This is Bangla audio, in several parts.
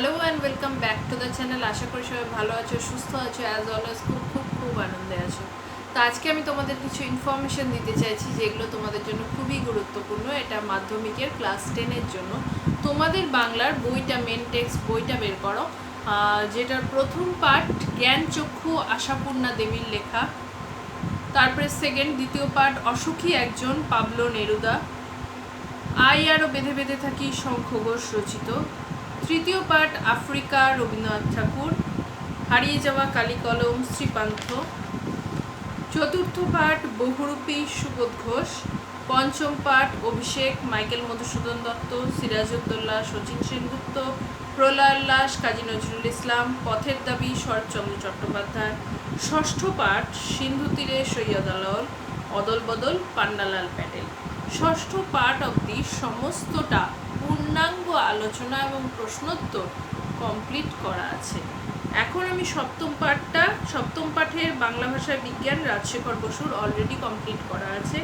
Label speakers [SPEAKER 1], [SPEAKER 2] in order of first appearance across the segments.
[SPEAKER 1] Hello and welcome back to the channel. আশা করি সবাই ভালো আছো, সুস্থ আছো, অ্যাজ অলওয়েজ খুব খুব খুব আনন্দে আছো। তো আজকে আমি তোমাদের কিছু ইনফরমেশন দিতে চাইছি যেগুলো তোমাদের জন্য খুবই গুরুত্বপূর্ণ। এটা মাধ্যমিকের ক্লাস 10-এর জন্য। তোমাদের বাংলার বইটা, মেন টেক্সট বইটা বের করো, যেটার প্রথম পার্ট জ্ঞানচক্ষু আশাপূর্ণা দেবীর লেখা। তারপরে দ্বিতীয় পার্ট অসুখী একজন, পাবলো নেরুদা। আই আরও বেঁধে বেঁধে থাকি, শঙ্খ ঘোষ রচিত। তৃতীয় পার্ট আফ্রিকা, রবীন্দ্রনাথ ঠাকুর। হারিয়ে যাওয়া কালিকলম, শ্রীপান্থ। চতুর্থ পার্ট বহুরূপী, সুবোধ ঘোষ। পঞ্চম পার্ট অভিষেক, মাইকেল মধুসূদন দত্ত, সিরাজউদ্দৌলা, শচীন সেনগুপ্ত। প্রলয়োল্লাস, কাজী নজরুল ইসলাম। পথের দাবি, শরৎচন্দ্র চট্টোপাধ্যায়। ষষ্ঠ পার্ট সিন্ধু তীরে, সৈয়দ আলাওল। অদল বদল, পান্নালাল প্যাটেল। ষষ্ঠ পার্ট অবধি সমস্তটা পূর্ণাঙ্গ আলোচনা এবং প্রশ্নোত্তর কমপ্লিট করা আছে। এখন আমি সপ্তম পাঠের বাংলা ভাষায় বিজ্ঞান, রাজশেখর বসুর অলরেডি কমপ্লিট করা আছে।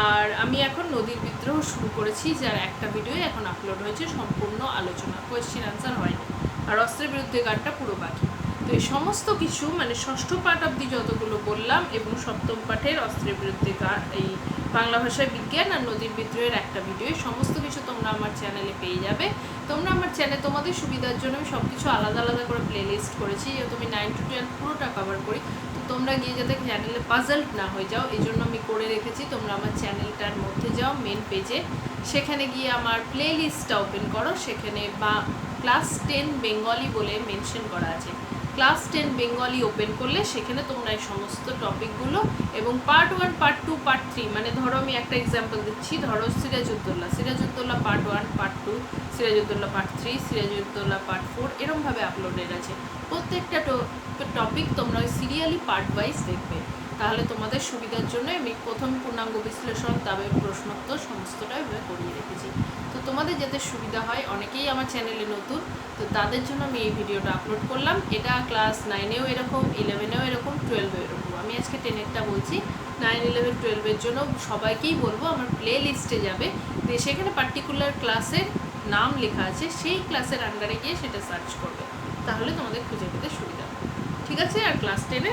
[SPEAKER 1] আর আমি এখন নদীর বিদ্রোহ শুরু করেছি, যার একটা ভিডিও এখন আপলোড হয়েছে, সম্পূর্ণ আলোচনা, কোয়েশ্চেন আনসার হয়নি। আর অস্ত্রের বিরুদ্ধে গানটা পুরো বাকি। তো এই সমস্ত কিছু মানে ষষ্ঠ পাঠ অবধি যতগুলো বললাম এবং সপ্তম পাঠের অস্ত্রের বিরুদ্ধে গান, এই বাংলা ভাষায় বিজ্ঞান আর নদীর বিদ্রোহের একটা ভিডিও, সমস্ত কিছু তোমরা আমার চ্যানেলে পেয়ে যাবে। তোমরা আমার চ্যানেলে তোমাদের সুবিধার জন্য আমি সব কিছু আলাদা আলাদা করে প্লে লিস্ট করেছি, যেহেতু আমি 9 to 12 পুরোটা কভার করি। তো তোমরা গিয়ে যাতে চ্যানেলে পাজলড না হয়ে যাও, এই জন্য আমি করে রেখেছি। তোমরা আমার চ্যানেলটার মধ্যে যাও, মেন পেজে, সেখানে গিয়ে আমার প্লে লিস্টটা ওপেন করো। সেখানে বা ক্লাস 10 বেঙ্গলি বলে মেনশন করা আছে। ক্লাস 10 বেঙ্গলি ওপেন করলে সেখানে তোমরা এই সমস্ত টপিকগুলো এবং পার্ট 1, পার্ট 2, পার্ট 3, মানে ধরো আমি একটা এক্সাম্পল দিচ্ছি, ধরো Sirajuddaula part 1, part 2, Sirajuddaula part 3, Sirajuddaula part 4, এরমভাবে আপলোডেড আছে। প্রত্যেকটা টপিক তোমরা ওই সিরিয়ালি পার্ট ওয়াইজ দেখবে, তাহলে তোমাদের সুবিধার জন্য আমি প্রথম পূর্ণাঙ্গ বিশ্লেষণ, তারপরে প্রশ্নোত্তর সমস্তটাই করিয়ে রেখেছি। তো তোমাদের যাতে সুবিধা হয়, অনেকেই আমার চ্যানেলে নতুন, তো তাদের জন্য আমি এই ভিডিওটা আপলোড করলাম। এটা ক্লাস 9-এও এরকম, 11-এও এরকম, 12-এও এরকম। আমি আজকে 10-এরটা বলছি। 9, 11, 12-এর জন্য সবাইকেই বলবো আমার প্লে লিস্টে যাবে, দিয়ে সেখানে পার্টিকুলার ক্লাসের নাম লেখা আছে, সেই ক্লাসের আন্ডারে গিয়ে সেটা সার্চ করবে, তাহলে তোমাদের খুঁজে পেতে সুবিধা হবে। ঠিক আছে? আর ক্লাস 10-এ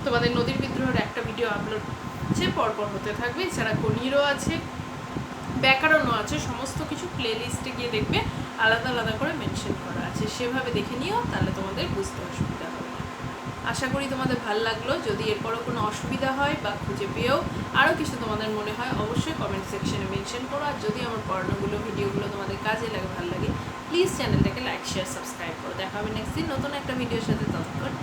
[SPEAKER 1] তোমাদের নদীর বিদ্রোহের একটা ভিডিও আপলোড হচ্ছে, পরপর হতে থাকবে। এছাড়া গণিরও আছে, ব্যাকরণও আছে, সমস্ত কিছু প্লে লিস্টে গিয়ে দেখবে, আলাদা আলাদা করে মেনশন করা আছে, সেভাবে দেখে নিও, তাহলে তোমাদের বুঝতে অসুবিধা হবে না। আশা করি তোমাদের ভালো লাগলো। যদি এরপরও কোনো অসুবিধা হয় বা খুঁজে পেয়েও আরও কিছু তোমাদের মনে হয়, অবশ্যই কমেন্ট সেকশনে মেনশন করো। আর যদি আমার পড়ানোগুলো, ভিডিওগুলো তোমাদের কাজে লাগে, ভালো লাগে, প্লিজ চ্যানেলটাকে লাইক, শেয়ার, সাবস্ক্রাইব করো। দেখা হবে নেক্সট দিন নতুন একটা ভিডিওর সাথে। ততক্ষণ